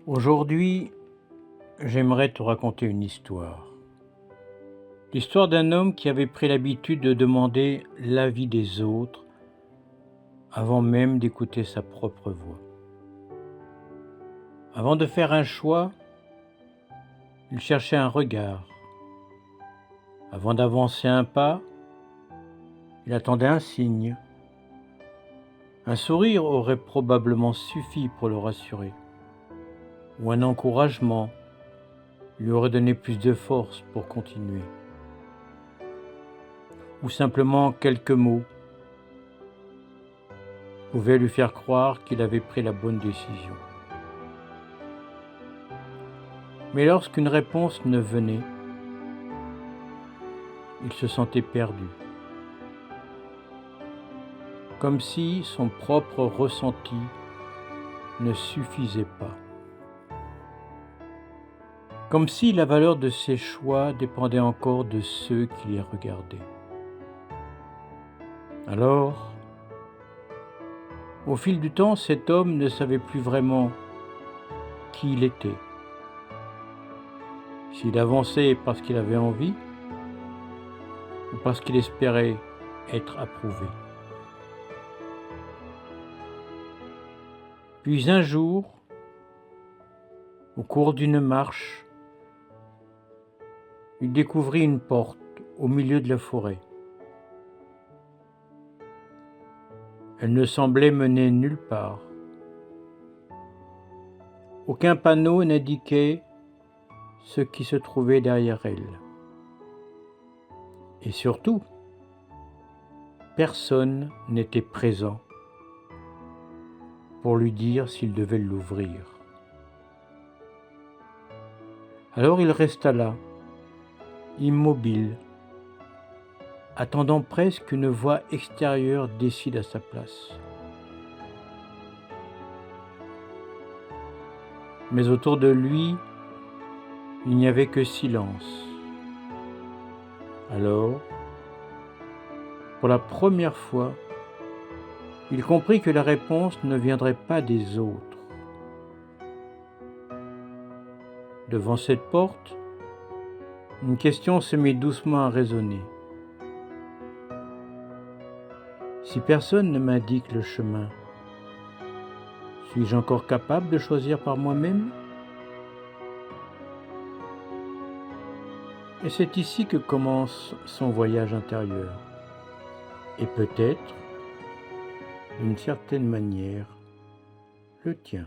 Aujourd'hui, j'aimerais te raconter une histoire. L'histoire d'un homme qui avait pris l'habitude de demander l'avis des autres avant même d'écouter sa propre voix. Avant de faire un choix, il cherchait un regard. Avant d'avancer un pas, il attendait un signe. Un sourire aurait probablement suffi pour le rassurer. Ou un encouragement lui aurait donné plus de force pour continuer. Ou simplement quelques mots pouvaient lui faire croire qu'il avait pris la bonne décision. Mais lorsqu'une réponse ne venait, il se sentait perdu, comme si son propre ressenti ne suffisait pas, comme si la valeur de ses choix dépendait encore de ceux qui les regardaient. Alors, au fil du temps, cet homme ne savait plus vraiment qui il était, s'il avançait parce qu'il avait envie ou parce qu'il espérait être approuvé. Puis un jour, au cours d'une marche, il découvrit une porte au milieu de la forêt. Elle ne semblait mener nulle part. Aucun panneau n'indiquait ce qui se trouvait derrière elle. Et surtout, personne n'était présent pour lui dire s'il devait l'ouvrir. Alors il resta là, immobile, attendant presque qu'une voix extérieure décide à sa place. Mais autour de lui, il n'y avait que silence. Alors, pour la première fois, il comprit que la réponse ne viendrait pas des autres. Devant cette porte, une question se mit doucement à résonner. Si personne ne m'indique le chemin, suis-je encore capable de choisir par moi-même ? Et c'est ici que commence son voyage intérieur. Et peut-être, d'une certaine manière, le tien.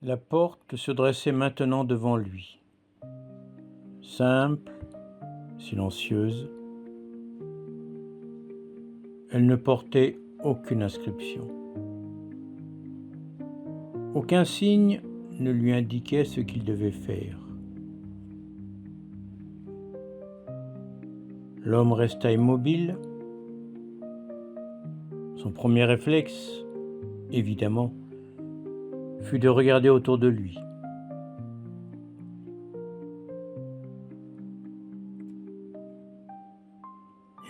La porte se dressait maintenant devant lui, simple, silencieuse. Elle ne portait aucune inscription. Aucun signe ne lui indiquait ce qu'il devait faire. L'homme resta immobile. Son premier réflexe, évidemment, fut de regarder autour de lui.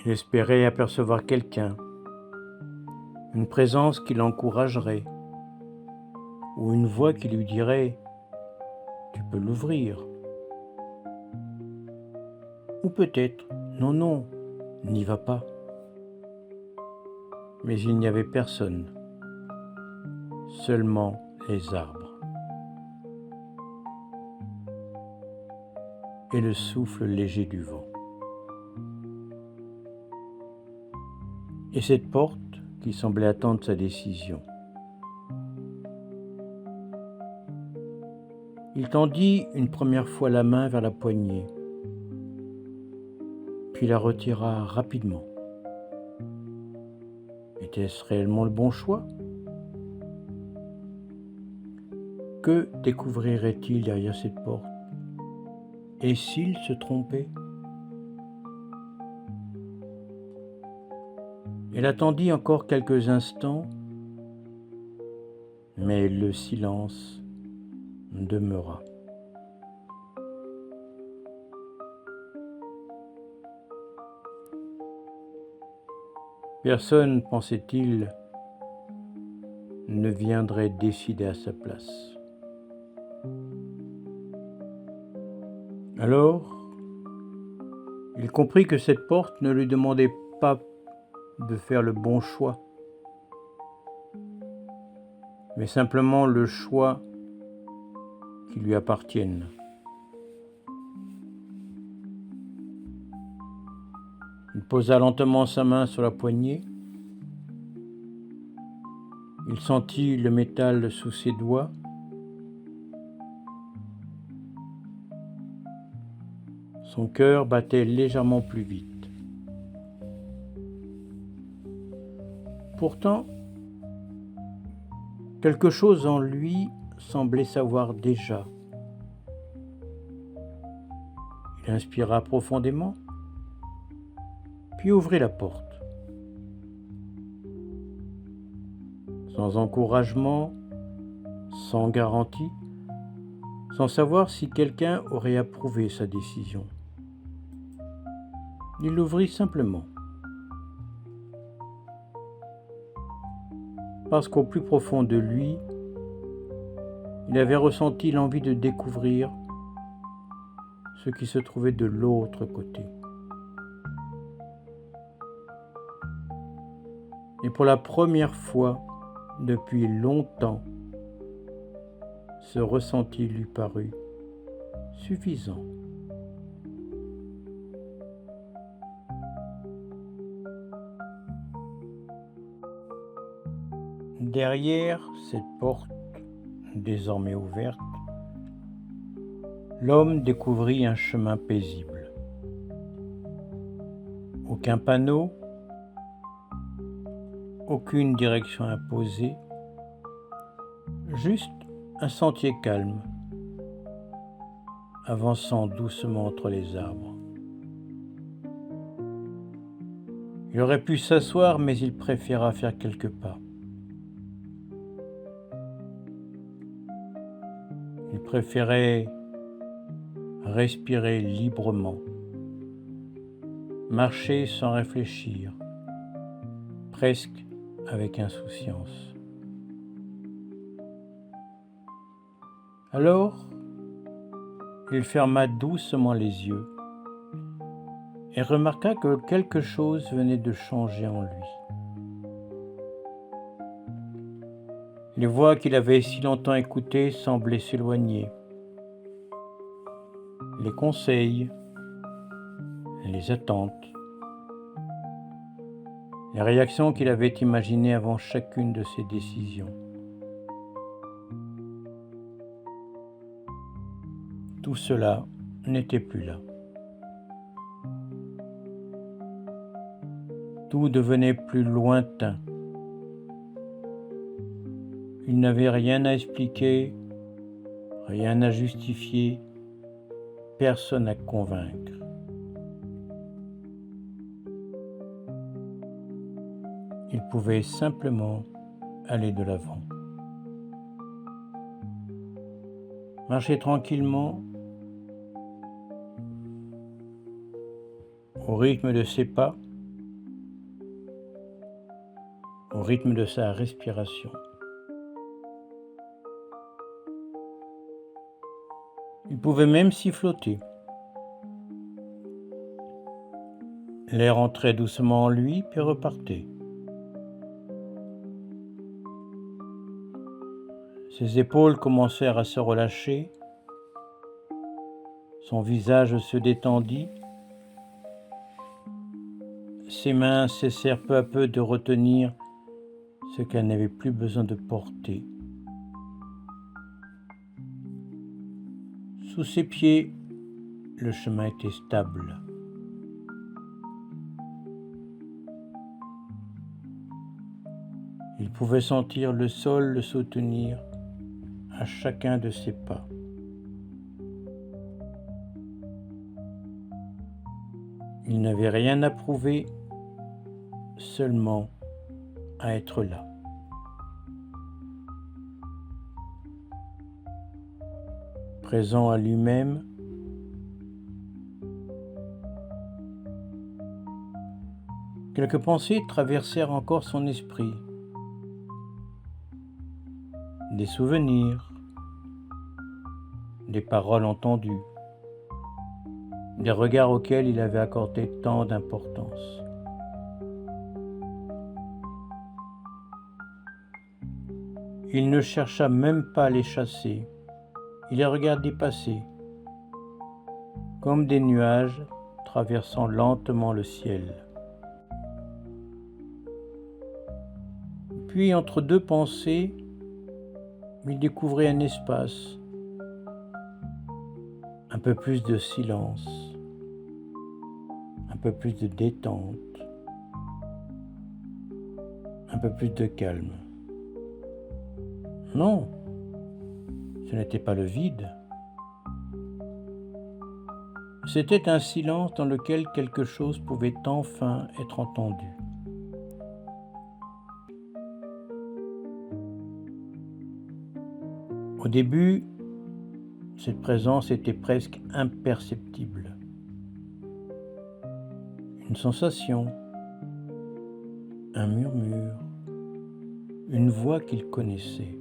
Il espérait apercevoir quelqu'un, une présence qui l'encouragerait, ou une voix qui lui dirait « Tu peux l'ouvrir ». Ou peut-être « Non, n'y va pas ». Mais il n'y avait personne, seulement les arbres et le souffle léger du vent. Et cette porte qui semblait attendre sa décision. Il tendit une première fois la main vers la poignée, puis la retira rapidement. Était-ce réellement le bon choix ? Que découvrirait-il derrière cette porte ? Et s'il se trompait ? Elle attendit encore quelques instants, mais le silence demeura. Personne, pensait-il, ne viendrait décider à sa place. Alors, il comprit que cette porte ne lui demandait pas de faire le bon choix, mais simplement le choix qui lui appartienne. Il posa lentement sa main sur la poignée. Il sentit le métal sous ses doigts. Son cœur battait légèrement plus vite. Pourtant, quelque chose en lui semblait savoir déjà. Il inspira profondément, puis ouvrit la porte. Sans encouragement, sans garantie, sans savoir si quelqu'un aurait approuvé sa décision. Il l'ouvrit simplement. Parce qu'au plus profond de lui, il avait ressenti l'envie de découvrir ce qui se trouvait de l'autre côté. Et pour la première fois depuis longtemps, ce ressenti lui parut suffisant. Derrière cette porte désormais ouverte, l'homme découvrit un chemin paisible. Aucun panneau, aucune direction imposée, juste un sentier calme, avançant doucement entre les arbres. Il aurait pu s'asseoir, mais il préféra faire quelques pas. Il préférait respirer librement, marcher sans réfléchir, presque avec insouciance. Alors, il ferma doucement les yeux et remarqua que quelque chose venait de changer en lui. Les voix qu'il avait si longtemps écoutées semblaient s'éloigner. Les conseils, les attentes, les réactions qu'il avait imaginées avant chacune de ses décisions. Tout cela n'était plus là. Tout devenait plus lointain. Il n'avait rien à expliquer, rien à justifier, personne à convaincre. Il pouvait simplement aller de l'avant. Marcher tranquillement, au rythme de ses pas, au rythme de sa respiration. Il pouvait même s'y flotter. L'air entrait doucement en lui, puis repartait. Ses épaules commencèrent à se relâcher, son visage se détendit, ses mains cessèrent peu à peu de retenir ce qu'elle n'avait plus besoin de porter. Sous ses pieds, le chemin était stable. Il pouvait sentir le sol le soutenir à chacun de ses pas. Il n'avait rien à prouver, seulement à être là. Présent à lui-même, quelques pensées traversèrent encore son esprit. des souvenirs, des paroles entendues, des regards auxquels il avait accordé tant d'importance. Il ne chercha même pas à les chasser, il les regardait passer, comme des nuages traversant lentement le ciel. Puis, entre deux pensées, il découvrait un espace, un peu plus de silence, un peu plus de détente, un peu plus de calme. Non, ce n'était pas le vide. C'était un silence dans lequel quelque chose pouvait enfin être entendu. Au début, cette présence était presque imperceptible. Une sensation, un murmure, une voix qu'il connaissait,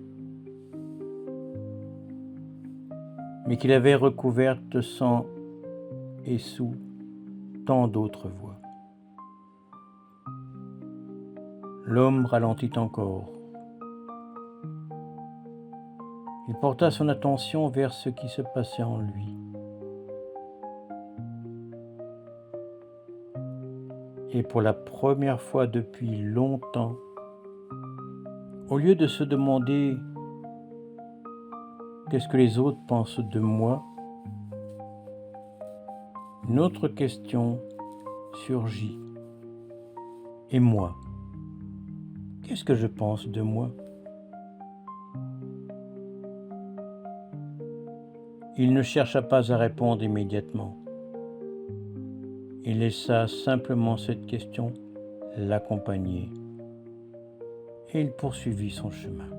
mais qu'il avait recouverte sans et sous tant d'autres voix. L'homme ralentit encore. Il porta son attention vers ce qui se passait en lui. Et pour la première fois depuis longtemps, au lieu de se demander « qu'est-ce que les autres pensent de moi ?», une autre question surgit. Et moi, qu'est-ce que je pense de moi ? Il ne chercha pas à répondre immédiatement. Il laissa simplement cette question l'accompagner et il poursuivit son chemin.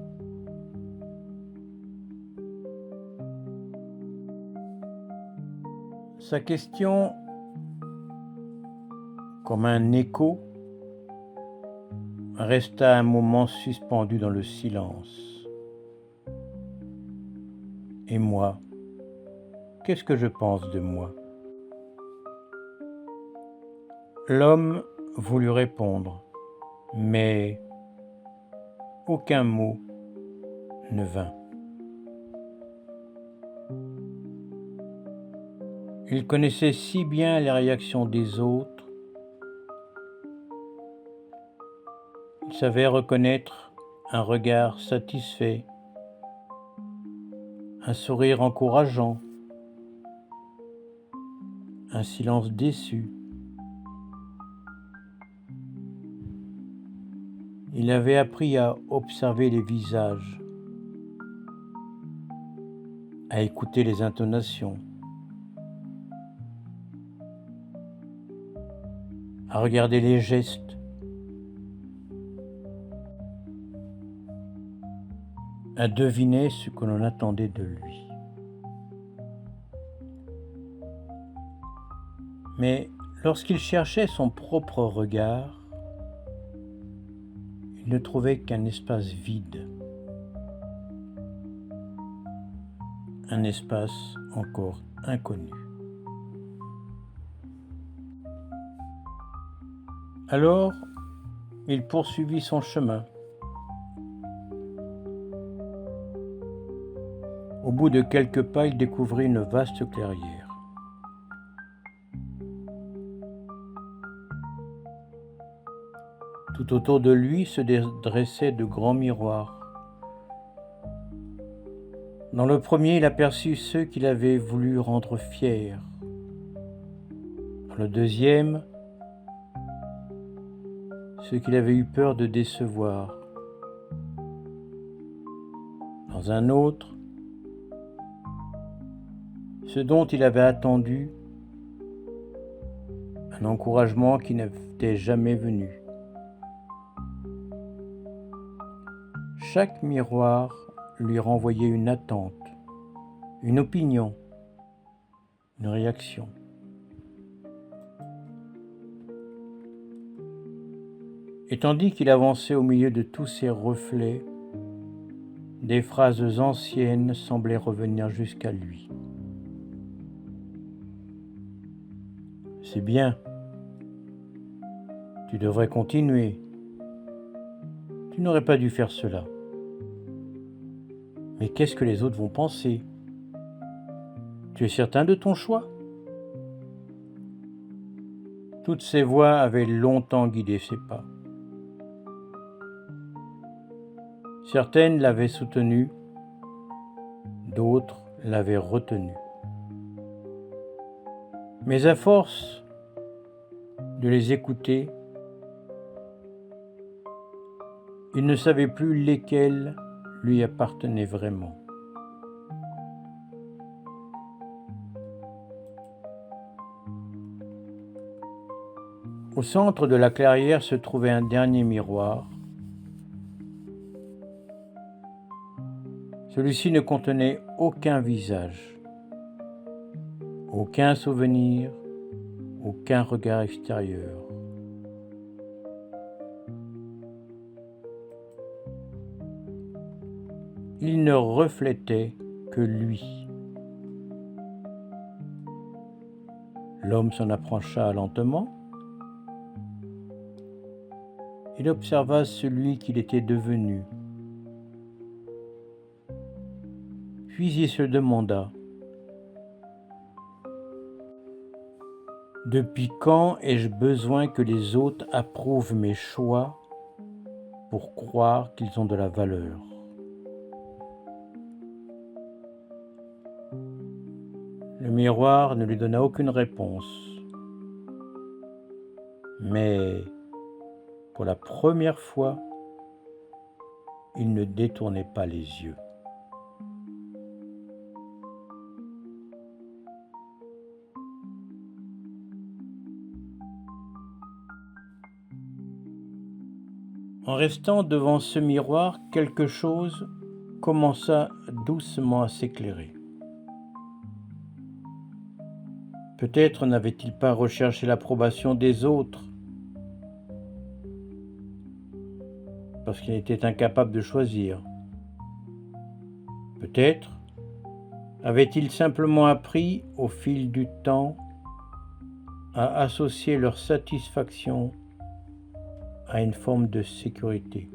Sa question, comme un écho, resta un moment suspendu dans le silence. Et moi, qu'est-ce que je pense de moi ? L'homme voulut répondre, mais aucun mot ne vint. Il connaissait si bien les réactions des autres. Il savait reconnaître un regard satisfait, un sourire encourageant, un silence déçu. Il avait appris à observer les visages, à écouter les intonations, à regarder les gestes, à deviner ce que l'on attendait de lui. Mais lorsqu'il cherchait son propre regard, il ne trouvait qu'un espace vide, un espace encore inconnu. Alors, il poursuivit son chemin. Au bout de quelques pas, il découvrit une vaste clairière. Tout autour de lui se dressaient de grands miroirs. Dans le premier, il aperçut ceux qu'il avait voulu rendre fiers. Dans le deuxième, ceux qu'il avait eu peur de décevoir. Dans un autre, ce dont il avait attendu, un encouragement qui n'était jamais venu. Chaque miroir lui renvoyait une attente, une opinion, une réaction. Et tandis qu'il avançait au milieu de tous ces reflets, des phrases anciennes semblaient revenir jusqu'à lui. C'est bien. Tu devrais continuer. Tu n'aurais pas dû faire cela. Mais qu'est-ce que les autres vont penser? Tu es certain de ton choix? Toutes ces voix avaient longtemps guidé ses pas. Certaines l'avaient soutenu, d'autres l'avaient retenu. Mais à force de les écouter, il ne savait plus lesquelles lui appartenaient vraiment. Au centre de la clairière se trouvait un dernier miroir. Celui-ci ne contenait aucun visage, aucun souvenir, aucun regard extérieur. Il ne reflétait que lui. L'homme s'en approcha lentement. Il observa celui qu'il était devenu. Puis il se demanda: depuis quand ai-je besoin que les autres approuvent mes choix pour croire qu'ils ont de la valeur? Le miroir ne lui donna aucune réponse. Mais pour la première fois, il ne détournait pas les yeux. En restant devant ce miroir, quelque chose commença doucement à s'éclairer. Peut-être n'avait-il pas recherché l'approbation des autres, parce qu'il était incapable de choisir. Peut-être avait-il simplement appris, au fil du temps, à associer leur satisfaction à une forme de sécurité.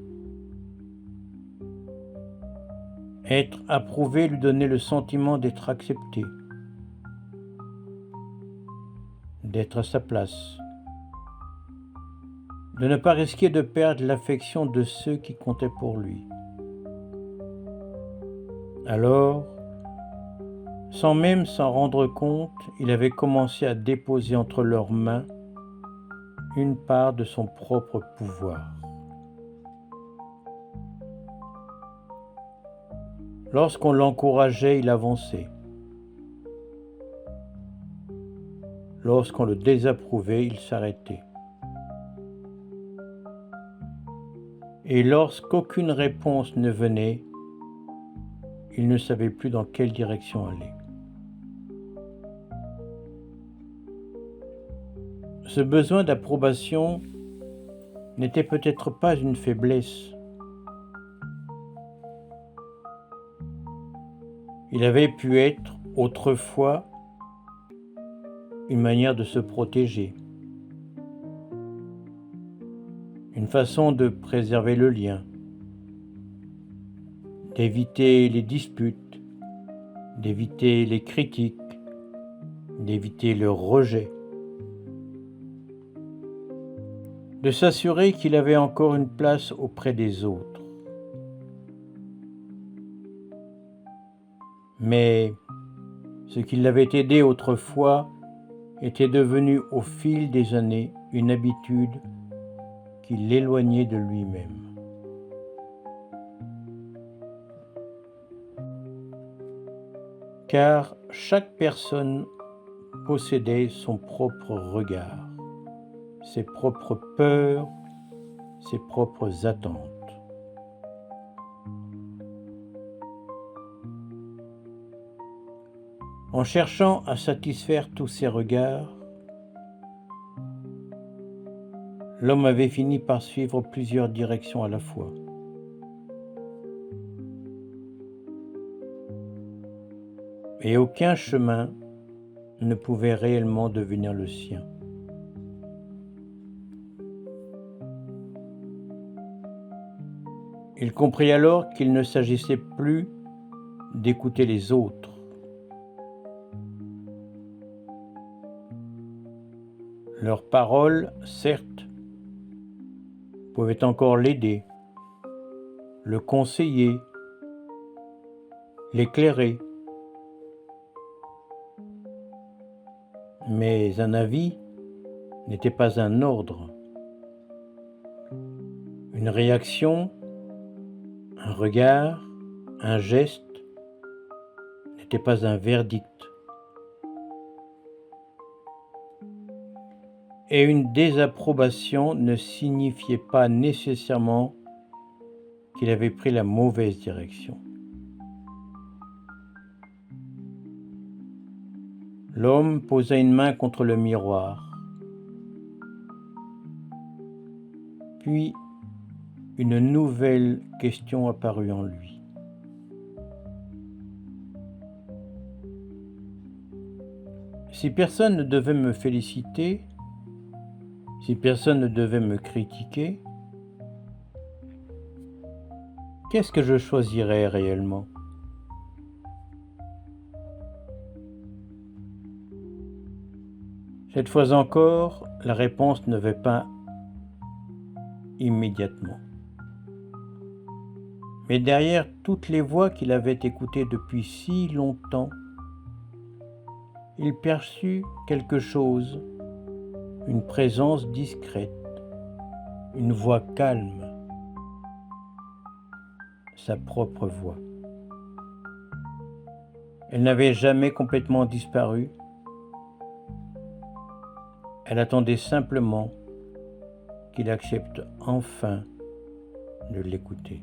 Être approuvé lui donnait le sentiment d'être accepté, d'être à sa place, de ne pas risquer de perdre l'affection de ceux qui comptaient pour lui. Alors, sans même s'en rendre compte, il avait commencé à déposer entre leurs mains une part de son propre pouvoir. Lorsqu'on l'encourageait, il avançait. Lorsqu'on le désapprouvait, il s'arrêtait. Et lorsqu'aucune réponse ne venait, il ne savait plus dans quelle direction aller. Ce besoin d'approbation n'était peut-être pas une faiblesse. Il avait pu être autrefois une manière de se protéger, une façon de préserver le lien, d'éviter les disputes, d'éviter les critiques, d'éviter le rejet, de s'assurer qu'il avait encore une place auprès des autres. Mais ce qui l'avait aidé autrefois était devenu au fil des années une habitude qui l'éloignait de lui-même. Car chaque personne possédait son propre regard, ses propres peurs, ses propres attentes. En cherchant à satisfaire tous ces regards, l'homme avait fini par suivre plusieurs directions à la fois. et aucun chemin ne pouvait réellement devenir le sien. Il comprit alors qu'il ne s'agissait plus d'écouter les autres. Leurs paroles, certes, pouvaient encore l'aider, le conseiller, l'éclairer. Mais un avis n'était pas un ordre. Une réaction, un regard, un geste n'était pas un verdict. Et une désapprobation ne signifiait pas nécessairement qu'il avait pris la mauvaise direction. L'homme posa une main contre le miroir. Puis, une nouvelle question apparut en lui. Si personne ne devait me féliciter, si personne ne devait me critiquer, qu'est-ce que je choisirais réellement ? Cette fois encore, la réponse ne vint pas immédiatement. Mais derrière toutes les voix qu'il avait écoutées depuis si longtemps, il perçut quelque chose, une présence discrète, une voix calme, sa propre voix. Elle n'avait jamais complètement disparu. Elle attendait simplement qu'il accepte enfin de l'écouter.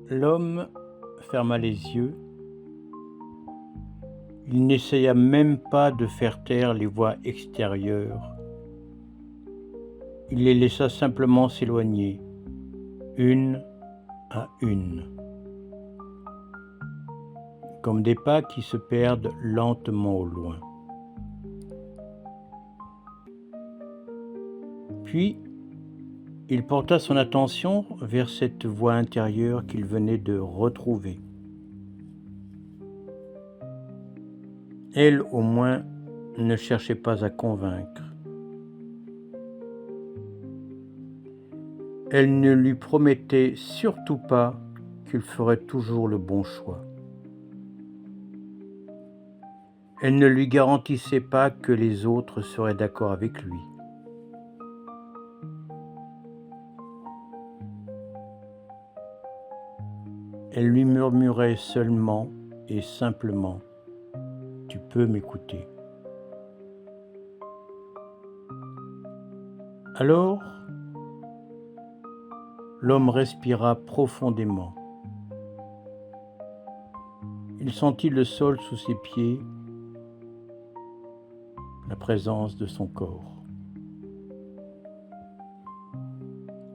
L'homme ferma les yeux. Il n'essaya même pas de faire taire les voix extérieures. Il les laissa simplement s'éloigner, une à une, comme des pas qui se perdent lentement au loin. Puis, il porta son attention vers cette voix intérieure qu'il venait de retrouver. Elle, au moins, ne cherchait pas à convaincre. Elle ne lui promettait surtout pas qu'il ferait toujours le bon choix. Elle ne lui garantissait pas que les autres seraient d'accord avec lui. Elle lui murmurait seulement et simplement « Tu peux m'écouter ». Alors, l'homme respira profondément. Il sentit le sol sous ses pieds, la présence de son corps,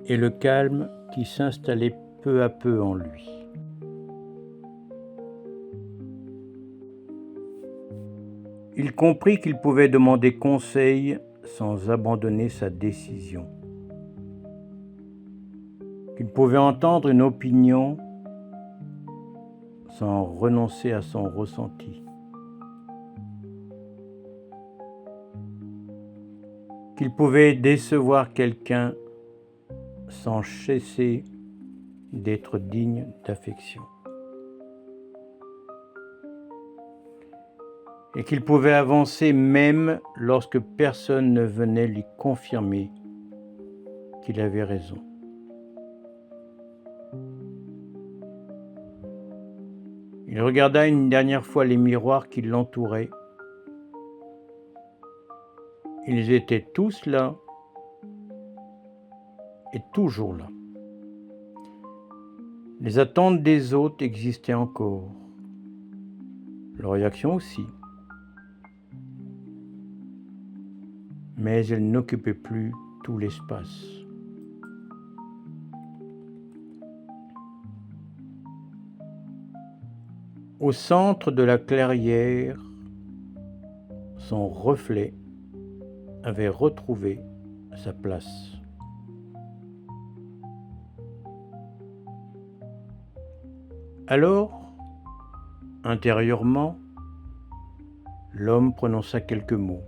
et le calme qui s'installait peu à peu en lui. Il comprit qu'il pouvait demander conseil sans abandonner sa décision, qu'il pouvait entendre une opinion sans renoncer à son ressenti, qu'il pouvait décevoir quelqu'un sans cesser d'être digne d'affection, et qu'il pouvait avancer même lorsque personne ne venait lui confirmer qu'il avait raison. Il regarda une dernière fois les miroirs qui l'entouraient. Ils étaient tous là et toujours là. Les attentes des autres existaient encore, leur réaction aussi. Mais elles n'occupaient plus tout l'espace. Au centre de la clairière, son reflet avait retrouvé sa place. Alors, intérieurement, l'homme prononça quelques mots.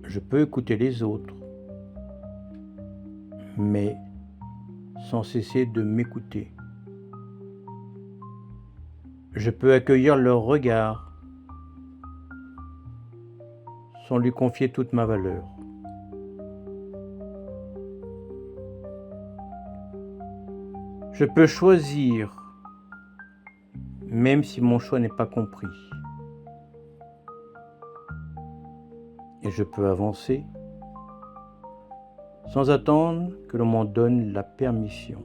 Je peux écouter les autres, mais sans cesser de m'écouter. Je peux accueillir leur regard, sans lui confier toute ma valeur. Je peux choisir, même si mon choix n'est pas compris. Et je peux avancer sans attendre que l'on m'en donne la permission.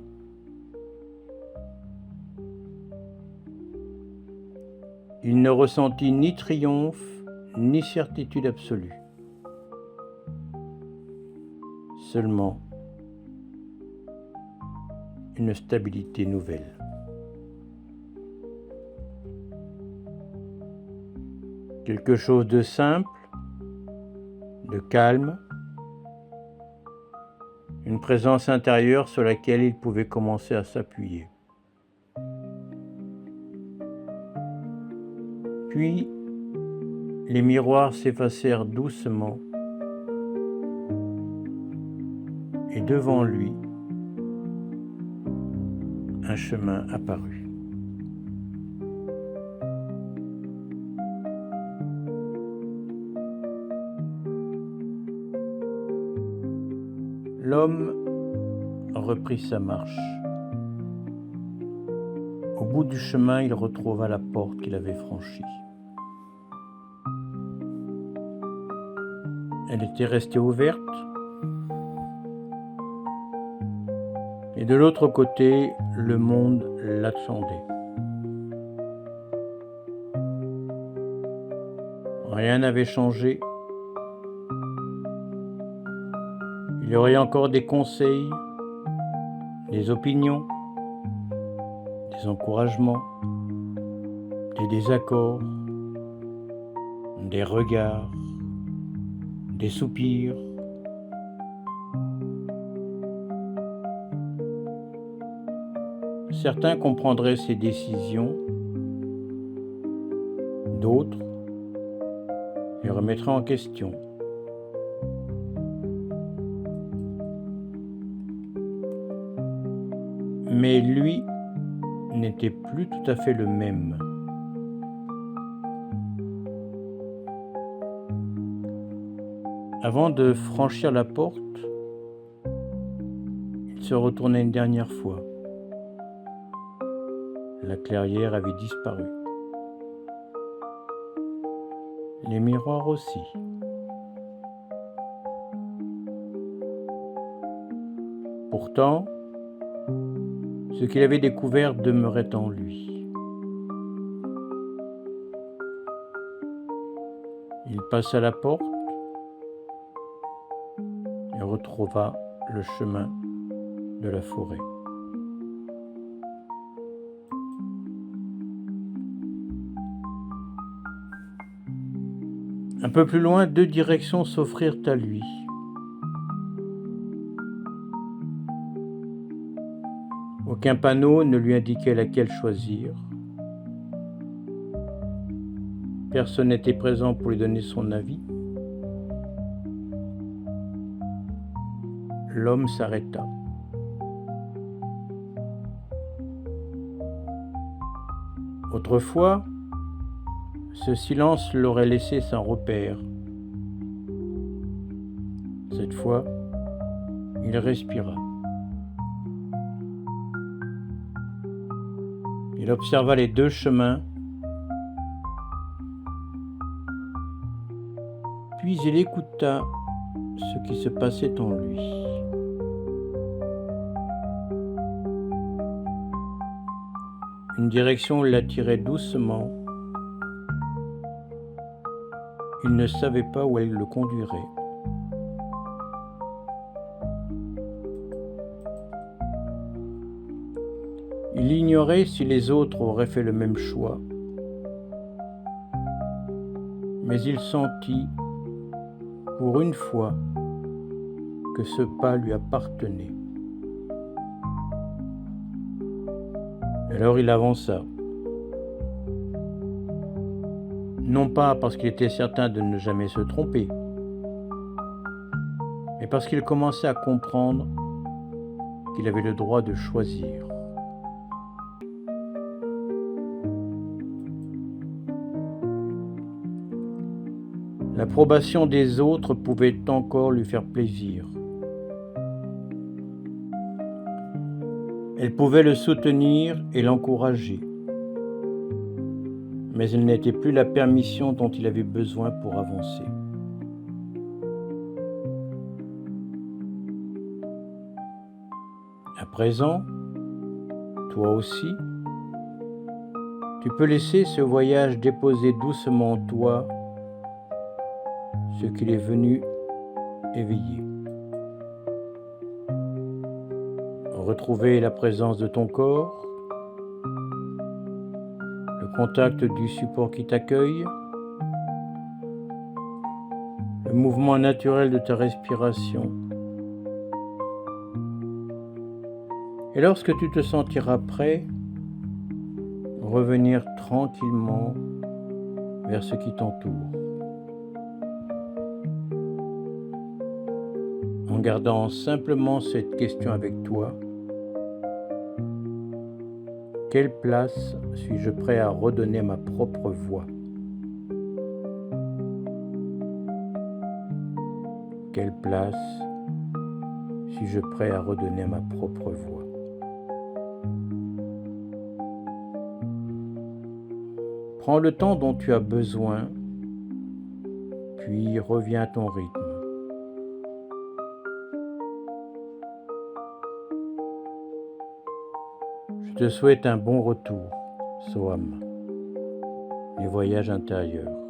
Il ne ressentit ni triomphe, ni certitude absolue. Seulement une stabilité nouvelle. Quelque chose de simple, de calme, une présence intérieure sur laquelle il pouvait commencer à s'appuyer. Puis, les miroirs s'effacèrent doucement et devant lui, un chemin apparut. L'homme reprit sa marche. Au bout du chemin, il retrouva la porte qu'il avait franchie. Elle était restée ouverte, et de l'autre côté, le monde l'attendait. Rien n'avait changé. Il y aurait encore des conseils, des opinions, des encouragements, des désaccords, des regards, des soupirs. Certains comprendraient ses décisions, d'autres les remettraient en question. Mais lui n'était plus tout à fait le même. Avant de franchir la porte, il se retourna une dernière fois. La clairière avait disparu. Les miroirs aussi. Pourtant, ce qu'il avait découvert demeurait en lui. Il passa la porte et retrouva le chemin de la forêt. Un peu plus loin, deux directions s'offrirent à lui. Aucun panneau ne lui indiquait laquelle choisir. Personne n'était présent pour lui donner son avis. L'homme s'arrêta. Autrefois, ce silence l'aurait laissé sans repère. Cette fois, il respira. Il observa les deux chemins, puis il écouta ce qui se passait en lui. Une direction l'attirait doucement. Il ne savait pas où elle le conduirait. Il ignorait si les autres auraient fait le même choix, mais il sentit, pour une fois, que ce pas lui appartenait. Alors il avança. Non pas parce qu'il était certain de ne jamais se tromper, mais parce qu'il commençait à comprendre qu'il avait le droit de choisir. L'approbation des autres pouvait encore lui faire plaisir. Elle pouvait le soutenir et l'encourager, mais elle n'était plus la permission dont il avait besoin pour avancer. À présent, toi aussi, tu peux laisser ce voyage déposer doucement en toi ce qu'il est venu éveiller. Retrouver la présence de ton corps, le contact du support qui t'accueille, le mouvement naturel de ta respiration. Et lorsque tu te sentiras prêt, revenir tranquillement vers ce qui t'entoure, en gardant simplement cette question avec toi: quelle place suis-je prêt à redonner à ma propre voix? Quelle place suis-je prêt à redonner à ma propre voix? Prends le temps dont tu as besoin, puis reviens à ton rythme. Je te souhaite un bon retour, Soham, les voyages intérieurs.